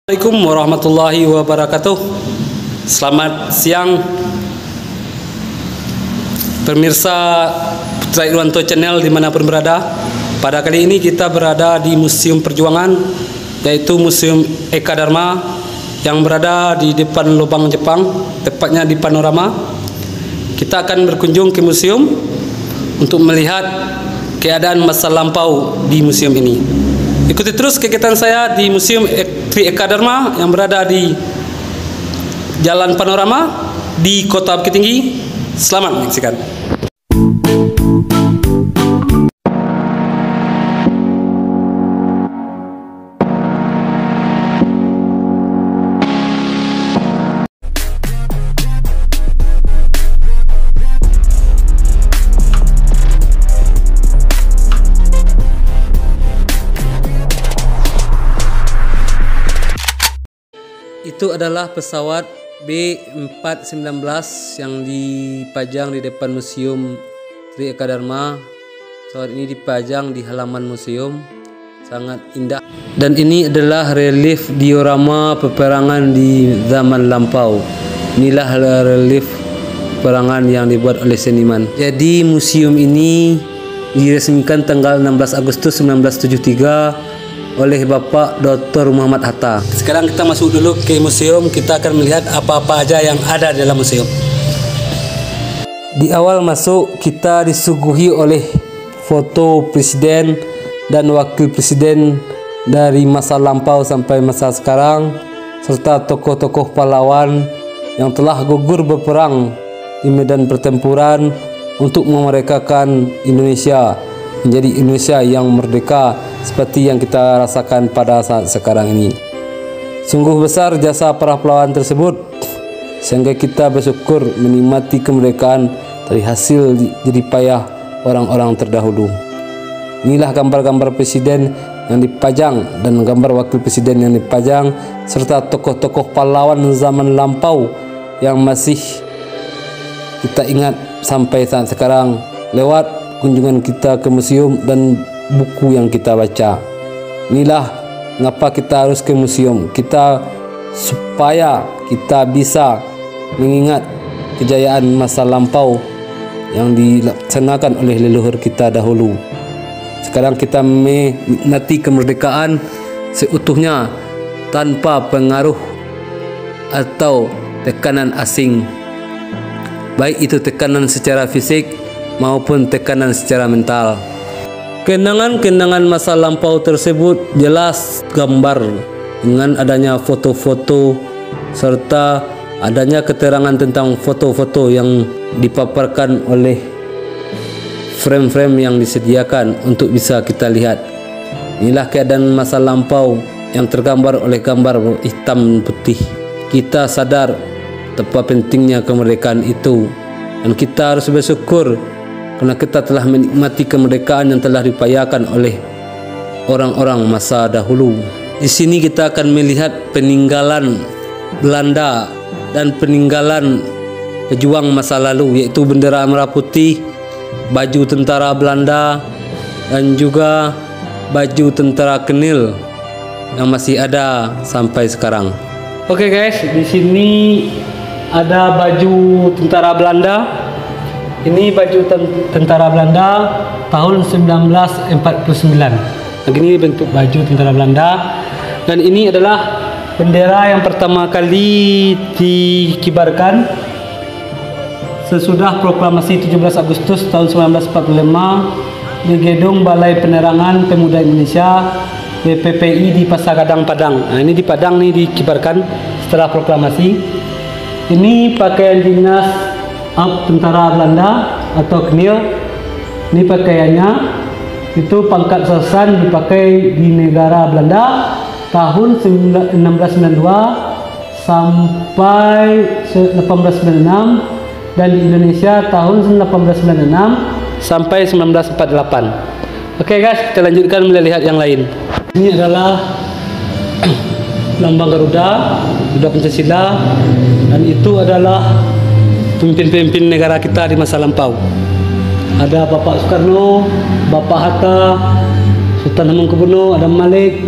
Assalamualaikum warahmatullahi wabarakatuh. Selamat siang pemirsa Putra Irwanto Channel dimanapun berada. Pada kali ini kita berada di Museum Perjuangan, yaitu Museum Eka Dharma yang berada di depan Lubang Jepang, tepatnya di Panorama. Kita akan berkunjung ke museum untuk melihat keadaan masa lampau di museum ini. Ikuti terus kegiatan saya di Museum Eka Dharma yang berada di Jalan Panorama di Kota Bukit Tinggi. Selamat menyaksikan. Itu adalah pesawat B419 yang dipajang di depan Museum Tri Eka Dharma. Pesawat ini dipajang di halaman museum, sangat indah. Dan ini adalah relief diorama peperangan di zaman lampau. Inilah relief peperangan yang dibuat oleh seniman. Jadi museum ini diresmikan tanggal 16 Agustus 1973 oleh Bapak Dr. Muhammad Hatta. Sekarang kita masuk dulu ke museum, kita akan melihat apa-apa aja yang ada di dalam museum. Di awal masuk kita disuguhi oleh foto presiden dan wakil presiden dari masa lampau sampai masa sekarang, serta tokoh-tokoh pahlawan yang telah gugur berperang di medan pertempuran untuk memerdekakan Indonesia menjadi Indonesia yang merdeka seperti yang kita rasakan pada saat sekarang ini. Sungguh besar jasa para pahlawan tersebut, sehingga kita bersyukur menikmati kemerdekaan dari hasil jerih payah orang-orang terdahulu. Inilah gambar-gambar presiden yang dipajang dan gambar wakil presiden yang dipajang, serta tokoh-tokoh pahlawan zaman lampau yang masih kita ingat sampai saat sekarang lewat kunjungan kita ke museum dan buku yang kita baca. Inilah mengapa kita harus ke museum, supaya kita bisa mengingat kejayaan masa lampau yang dilaksanakan oleh leluhur kita dahulu. Sekarang kita menikmati kemerdekaan seutuhnya tanpa pengaruh atau tekanan asing, baik itu tekanan secara fisik maupun tekanan secara mental. Kenangan-kenangan masa lampau tersebut jelas gambar dengan adanya foto-foto serta adanya keterangan tentang foto-foto yang dipaparkan oleh frame-frame yang disediakan untuk bisa kita lihat. Inilah keadaan masa lampau yang tergambar oleh gambar hitam putih. Kita sadar betapa pentingnya kemerdekaan itu, dan kita harus bersyukur karena kita telah menikmati kemerdekaan yang telah diupayakan oleh orang-orang masa dahulu. Di sini kita akan melihat peninggalan Belanda dan peninggalan pejuang masa lalu, yaitu bendera merah putih, baju tentara Belanda, dan juga baju tentara Kenil yang masih ada sampai sekarang. Oke guys, di sini ada baju tentara Belanda. Ini baju tentara Belanda tahun 1949. Begini bentuk baju tentara Belanda. Dan ini adalah bendera yang pertama kali dikibarkan sesudah proklamasi 17 Agustus tahun 1945 di Gedung Balai Penerangan Pemuda Indonesia BPPI di Pasar Gadang, Padang. Nah, ini di Padang nih dikibarkan setelah proklamasi. Ini pakaian dinas tentara Belanda atau Kenil. Ini pakaiannya, itu pangkat sersan dipakai di negara Belanda tahun 1692 sampai 1896, dan di Indonesia tahun 1896 sampai 1948. Oke guys, kita lanjutkan melihat yang lain. Ini adalah lambang Garuda Pancasila, dan itu adalah pemimpin-pemimpin negara kita di masa lampau. Ada Bapak Soekarno, Bapak Hatta, Sultan Hamengkubuwono, ada Malik,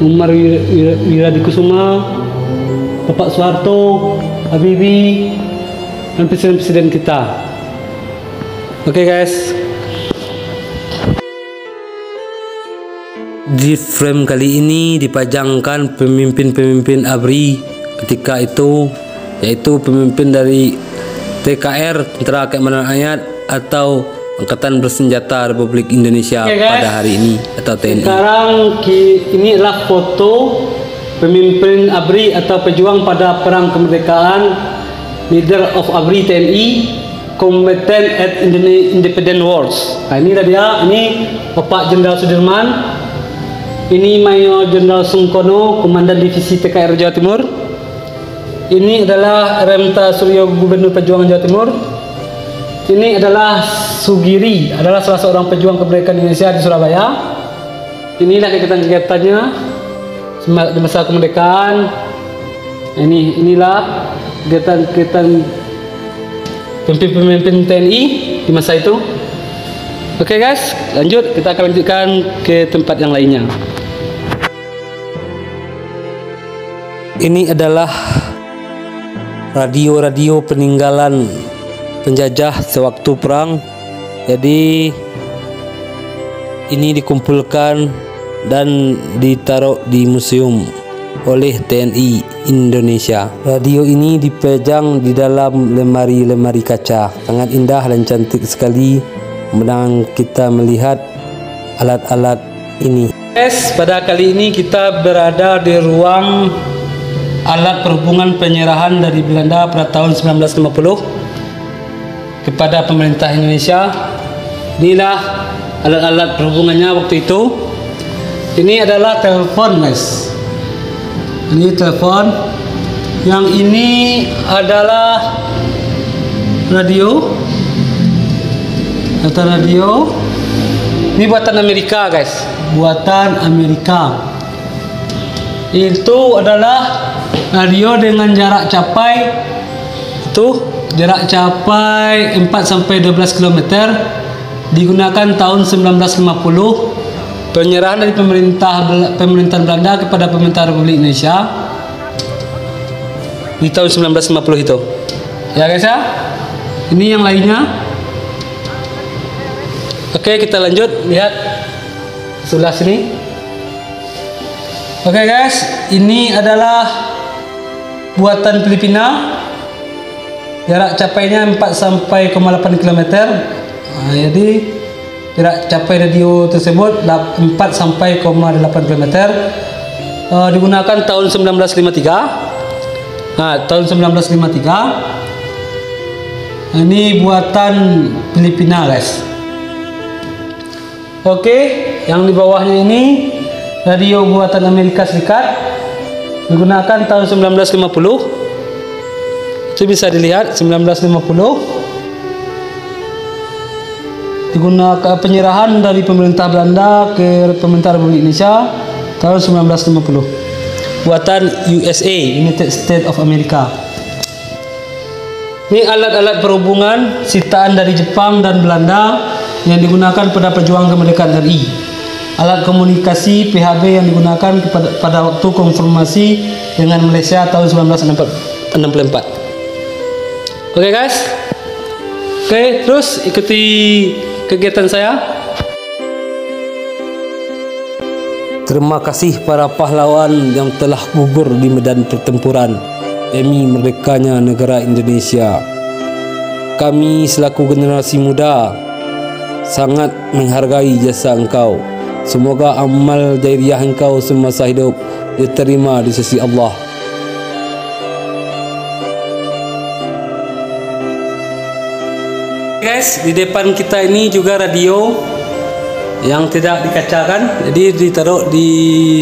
Umar Wiradikusuma, Bapak Soeharto, Habibie, dan presiden-presiden kita. Oke guys. Di frame kali ini dipajangkan pemimpin-pemimpin ABRI ketika itu, yaitu pemimpin dari TKR, Tentara Keamanan Rakyat atau Angkatan Bersenjata Republik Indonesia pada hari ini atau TNI. Sekarang ini adalah foto pemimpin ABRI atau pejuang pada perang kemerdekaan, leader of ABRI TNI, combatant at independent wars. Nah, ini dia, ini Bapak Jenderal Sudirman, ini Mayor Jenderal Sungkono, Komandan Divisi TKR Jawa Timur. Ini adalah Remta Suryo, Gubernur Pejuang Jawa Timur. Ini adalah Sugiri, adalah salah seorang pejuang kemerdekaan Indonesia di Surabaya. Inilah kegiatan-kegiatannya di masa kemerdekaan. Inilah kegiatan-kegiatan pemimpin TNI di masa itu. Oke guys, lanjut, kita akan lanjutkan ke tempat yang lainnya. Ini adalah radio-radio peninggalan penjajah sewaktu perang. Jadi ini dikumpulkan dan ditaruh di museum oleh TNI Indonesia. Radio ini dipajang di dalam lemari-lemari kaca. Sangat indah dan cantik sekali menang kita melihat alat-alat ini. Guys, pada kali ini kita berada di ruang alat perhubungan penyerahan dari Belanda pada tahun 1950 kepada pemerintah Indonesia. Inilah alat-alat perhubungannya waktu itu. Ini adalah telepon guys. Ini telepon. Yang ini adalah radio. Data radio. Ini buatan Amerika guys. Buatan Amerika. Itu adalah radio dengan jarak capai jarak capai 4 sampai 12 km, digunakan tahun 1950. Penyerahan dari pemerintahan Belanda kepada pemerintah Republik Indonesia di tahun 1950 itu. Ya guys ya. Ini yang lainnya. Oke, kita lanjut lihat sebelah sini. Oke guys, ini adalah buatan Filipina. Jarak capainya 4 sampai 8 km. Nah, jadi jarak capai radio tersebut 4 sampai 8 km. Digunakan tahun 1953. Nah, tahun 1953. Ini buatan Filipina guys. Oke, yang di bawahnya ini radio buatan Amerika Serikat, digunakan tahun 1950. Itu bisa dilihat 1950. Digunakan penyerahan dari pemerintah Belanda ke pemerintah Republik Indonesia tahun 1950. Buatan USA, United States of America. Ini alat-alat perhubungan sitaan dari Jepang dan Belanda yang digunakan pada perjuangan kemerdekaan RI. Alat komunikasi PHB yang digunakan pada waktu konfirmasi dengan Malaysia tahun 1964. Oke guys. Oke, terus ikuti kegiatan saya. Terima kasih para pahlawan yang telah gugur di medan pertempuran demi merdekanya negara Indonesia. Kami selaku generasi muda sangat menghargai jasa engkau. Semoga amal jariah engkau semasa hidup diterima di sisi Allah. Guys, di depan kita ini juga radio yang tidak dikacakan, jadi ditaruh di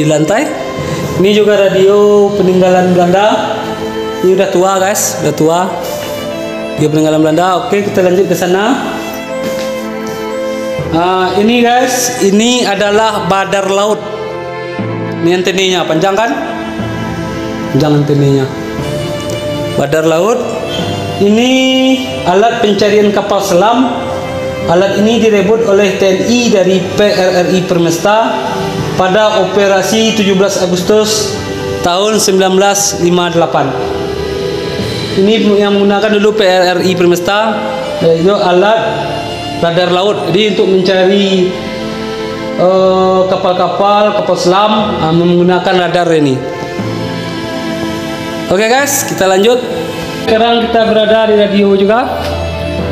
lantai. Ini juga radio peninggalan Belanda. Ini udah tua guys, udah tua. Dia peninggalan Belanda. Oke, kita lanjut ke sana. Ini guys, ini adalah badar laut. Ini antenanya panjang kan? Panjang antenanya. Badar laut. Ini alat pencarian kapal selam. Alat ini direbut oleh TNI dari PRRI Permesta pada operasi 17 Agustus tahun 1958. Ini yang menggunakan dulu PRRI Primesta, yaitu alat radar laut. Jadi untuk mencari kapal-kapal, kapal selam menggunakan radar ini. Oke guys, kita lanjut. Sekarang kita berada di radio juga.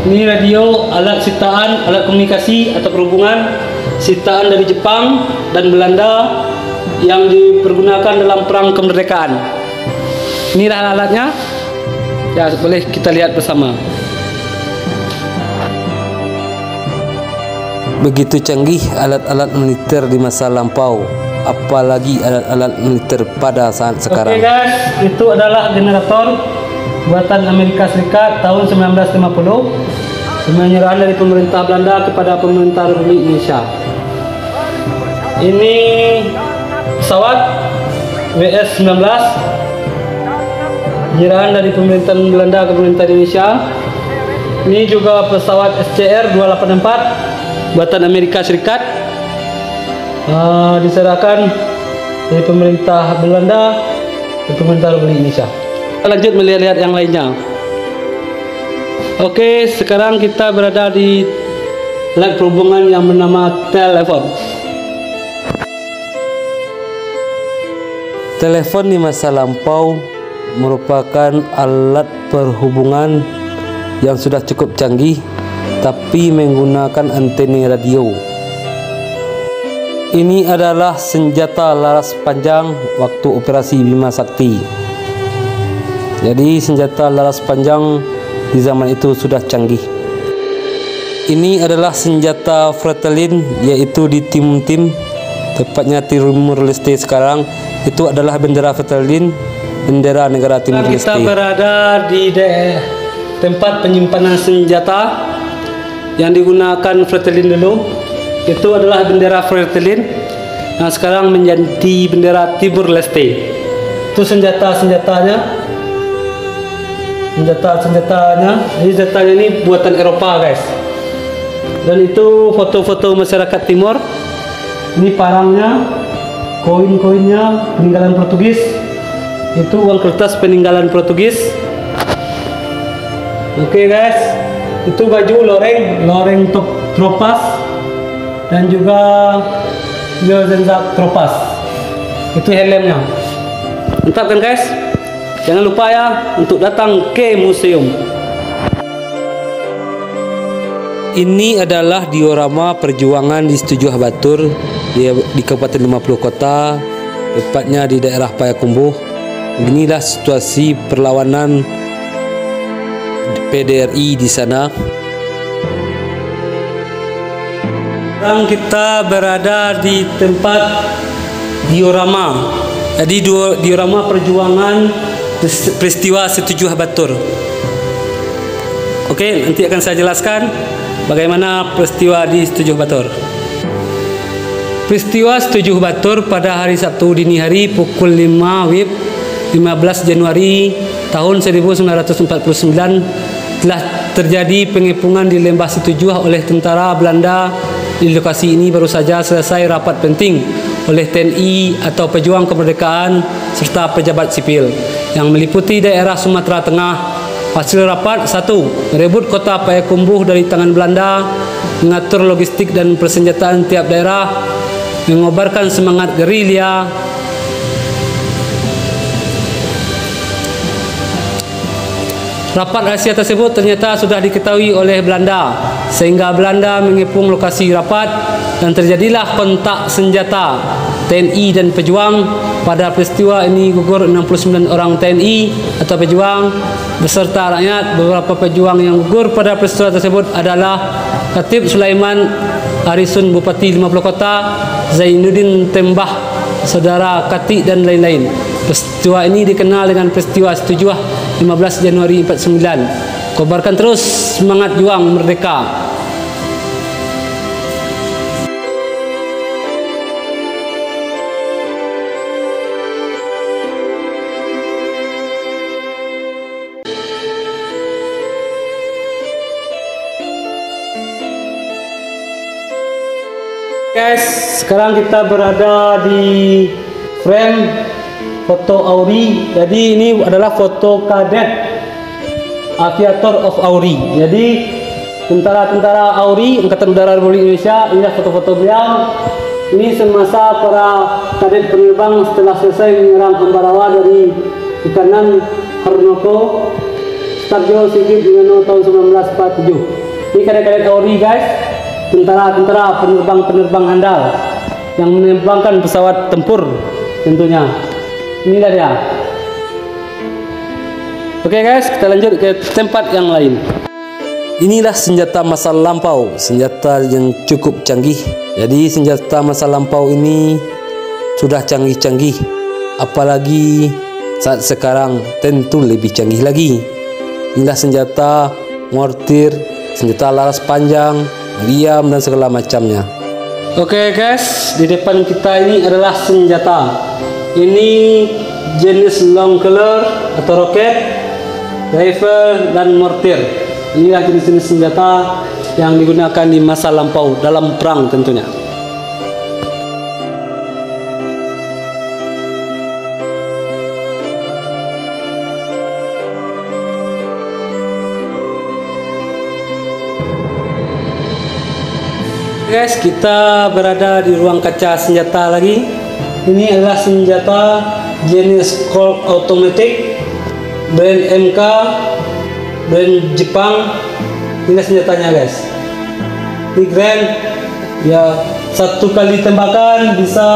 Ini radio, alat sitaan, alat komunikasi atau perhubungan sitaan dari Jepang dan Belanda yang dipergunakan dalam perang kemerdekaan. Inilah alatnya. Ya, boleh kita lihat bersama. Begitu canggih alat-alat militer di masa lampau, apalagi alat-alat militer pada saat sekarang. Oke guys, itu adalah generator buatan Amerika Serikat tahun 1950, penyerahan dari pemerintah Belanda kepada pemerintah Republik Indonesia. Ini pesawat WS-19, penyerahan dari pemerintah Belanda ke pemerintah Indonesia. Ini juga pesawat SCR-284 buatan Amerika Serikat, diserahkan dari pemerintah Belanda ke pemerintah Republik Indonesia. Kita lanjut melihat-lihat yang lainnya. Oke, sekarang kita berada di alat perhubungan yang bernama telepon. Telepon di masa lampau merupakan alat perhubungan yang sudah cukup canggih, tapi menggunakan antena radio. Ini adalah senjata laras panjang waktu operasi Bima Sakti. Jadi senjata laras panjang di zaman itu sudah canggih. Ini adalah senjata Fretilin, yaitu di Tim, tepatnya Timur Leste sekarang. Itu adalah bendera Fretilin, bendera negara Timur Leste. Kita berada di tempat penyimpanan senjata yang digunakan Fretilin dulu. Itu adalah bendera Fretilin yang sekarang menjadi bendera Timur Leste. Itu senjatanya. Ini senjatanya ini buatan Eropa guys. Dan itu foto-foto masyarakat Timur. Ini parangnya, koin-koinnya peninggalan Portugis. Itu uang kertas peninggalan Portugis. Oke guys, itu baju loreng top tropas dan juga zenzak tropas. Itu helmnya. Mantap kan guys? Jangan lupa ya untuk datang ke museum. Ini adalah diorama perjuangan di Setujuh Batur di Kabupaten 50 Kota, tepatnya di daerah Payakumbuh. Inilah situasi perlawanan PDRI di sana. Sekarang kita berada di tempat diorama. Jadi diorama perjuangan peristiwa Setujuh Batur. Oke, nanti akan saya jelaskan bagaimana peristiwa di Setujuh Batur. Peristiwa Setujuh Batur pada hari Sabtu dini hari pukul 5 WIB 15 Januari tahun 1949 telah terjadi pengepungan di Lembah Setujuh oleh tentara Belanda. Di lokasi ini baru saja selesai rapat penting oleh TNI atau pejuang kemerdekaan serta pejabat sipil yang meliputi daerah Sumatera Tengah. Hasil rapat: 1. Merebut kota Payakumbuh dari tangan Belanda, mengatur logistik dan persenjataan tiap daerah, mengobarkan semangat gerilya, rapat rahasia tersebut ternyata sudah diketahui oleh Belanda, sehingga Belanda mengepung lokasi rapat dan terjadilah kontak senjata TNI dan pejuang. Pada peristiwa ini gugur 69 orang TNI atau pejuang beserta rakyat. Beberapa pejuang yang gugur pada peristiwa tersebut adalah Khatib Sulaiman Arisun, Bupati 50 Kota, Zainuddin Tembah, Saudara Kati dan lain-lain. Peristiwa ini dikenal dengan peristiwa Setujuh 15 Januari 49. Kobarkan terus semangat juang merdeka. Guys, sekarang kita berada di frame foto Auri. Jadi ini adalah foto kadet Aviator of Auri. Jadi tentara-tentara Auri, Angkatan Udara Republik Indonesia. Inilah foto-foto beliau. Ini semasa para kadet penerbang setelah selesai menyerang Ambarawa dari kanan Harnoko, Stadion Sigit Yudhoyono tahun 1947. Ini kadet-kadet Auri guys, tentara-tentara penerbang handal yang menerbangkan pesawat tempur tentunya. Inilah dia. Oke guys, kita lanjut ke tempat yang lain. Inilah senjata masa lampau, senjata yang cukup canggih. Jadi senjata masa lampau ini sudah canggih-canggih, apalagi saat sekarang tentu lebih canggih lagi. Inilah senjata mortir, senjata laras panjang, meriam dan segala macamnya. Oke guys, di depan kita ini adalah senjata. Ini jenis long color atau roket, rifle dan mortir. Inilah jenis-jenis senjata yang digunakan di masa lampau dalam perang tentunya. Guys, kita berada di ruang kaca senjata lagi. Ini adalah senjata jenis Colt Automatic brand MK, brand Jepang. Ini senjatanya guys. Ini keren. Ya, satu kali tembakan bisa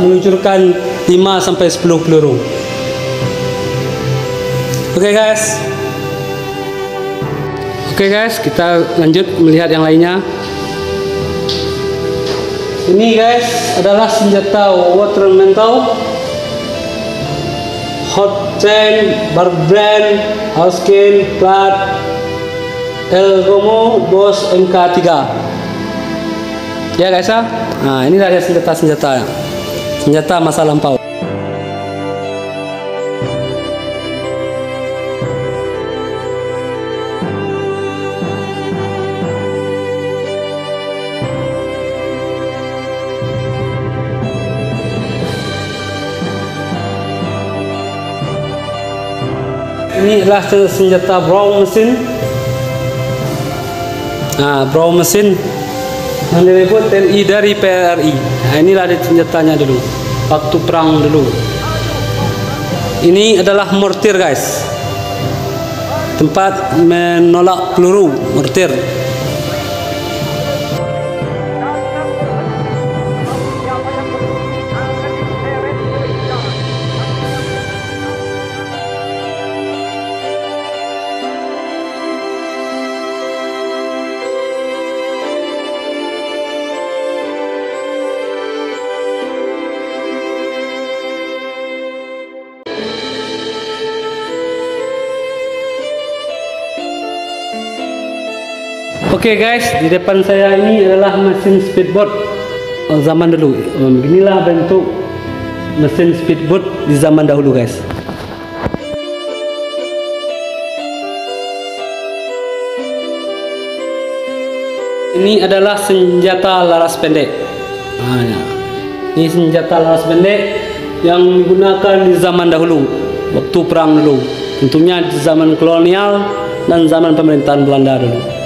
meluncurkan 5 sampai 10 peluru. Oke guys, kita lanjut melihat yang lainnya. Ini guys adalah senjata watermantle, hot chain, barband, Husky, plat, El Romo, Boss MK3. Ya guys ya. Nah, inilah dia senjata masa lampau. Ini adalah senjata Brown mesin. Brown mesin yang direbut TNI dari PRI. Nah, inilah senjatanya dulu, waktu perang dulu. Ini adalah mortir guys, tempat menolak peluru, mortir. Oke guys, di depan saya ini adalah mesin speedboat zaman dulu. Beginilah bentuk mesin speedboat di zaman dahulu guys. Ini adalah senjata laras pendek. Ini senjata laras pendek yang digunakan di zaman dahulu, waktu perang dulu. Tentunya di zaman kolonial dan zaman pemerintahan Belanda dulu.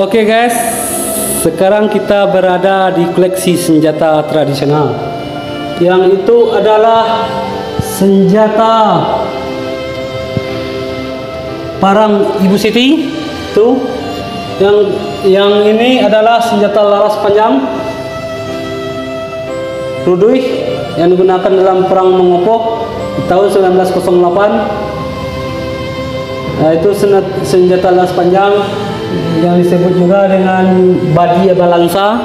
Oke guys, sekarang kita berada di koleksi senjata tradisional. Yang itu adalah senjata parang Ibu Siti. Tuh, yang ini adalah senjata laras panjang Ruduih yang digunakan dalam perang Mengopo di tahun 1908. Itu senjata laras panjang yang disebut juga dengan Badia Balansa.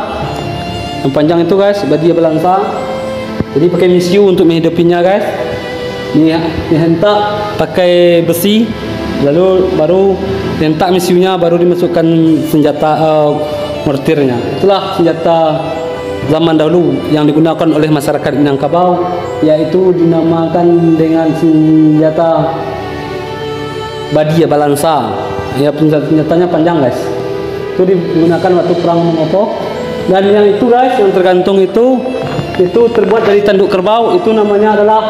Yang panjang itu guys, Badia Balansa. Jadi pakai misiu untuk menghidupinya guys. Ini dihentak pakai besi, lalu baru dihentak misiunya, baru dimasukkan senjata mortirnya. Itulah senjata zaman dahulu yang digunakan oleh masyarakat Minangkabau, yaitu dinamakan dengan senjata Badia Balansa. Ya, senjatanya panjang guys. Itu digunakan waktu perang Mongopo. Dan yang itu guys, yang tergantung itu terbuat dari tanduk kerbau. Itu namanya adalah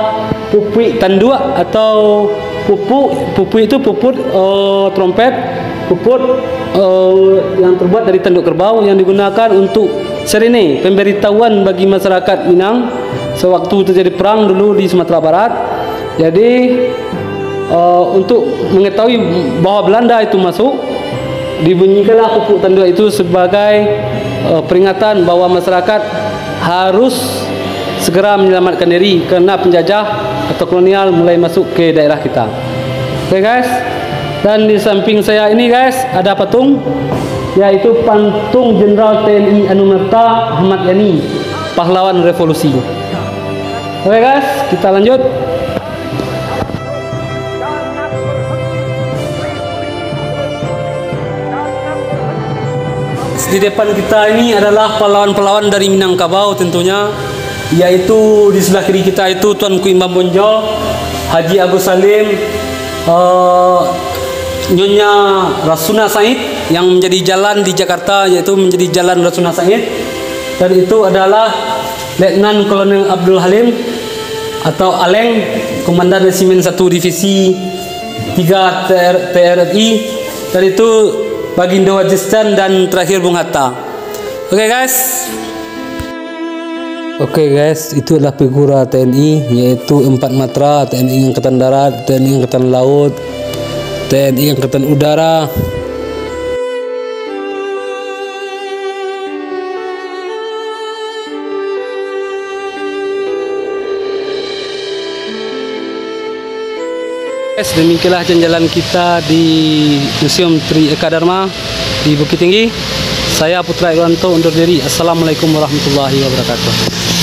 pupui tanduk atau pupuk itu puput trompet, puput yang terbuat dari tanduk kerbau yang digunakan untuk serene, pemberitahuan bagi masyarakat Minang sewaktu terjadi perang dulu di Sumatera Barat. Jadi untuk mengetahui bahwa Belanda itu masuk, dibunyikanlah pupuk tanduk itu sebagai peringatan bahwa masyarakat harus segera menyelamatkan diri karena penjajah atau kolonial mulai masuk ke daerah kita. Oke guys, dan di samping saya ini guys ada patung, yaitu patung Jenderal TNI Anumerta Ahmad Yani, pahlawan revolusi. Oke guys, kita lanjut. Di depan kita ini adalah pahlawan-pahlawan dari Minangkabau tentunya, yaitu di sebelah kiri kita itu Tuanku Imam Bonjol, Haji Agus Salim, Nyonya Rasuna Said yang menjadi jalan di Jakarta, yaitu menjadi Jalan Rasuna Said. Dan itu adalah Letnan Kolonel Abdul Halim atau Aleng, Komandan Resimen 1 Divisi 3 TRI. Dan itu Baginda Wajistan dan terakhir Bung Hatta. Oke guys, itu adalah figura TNI, yaitu 4 matra: TNI Angkatan Darat, TNI Angkatan Laut, TNI Angkatan Udara. Demikianlah jalan-jalan kita di Museum Tri Eka Dharma di Bukit Tinggi. Saya Putra Irwanto undur diri. Assalamualaikum warahmatullahi wabarakatuh.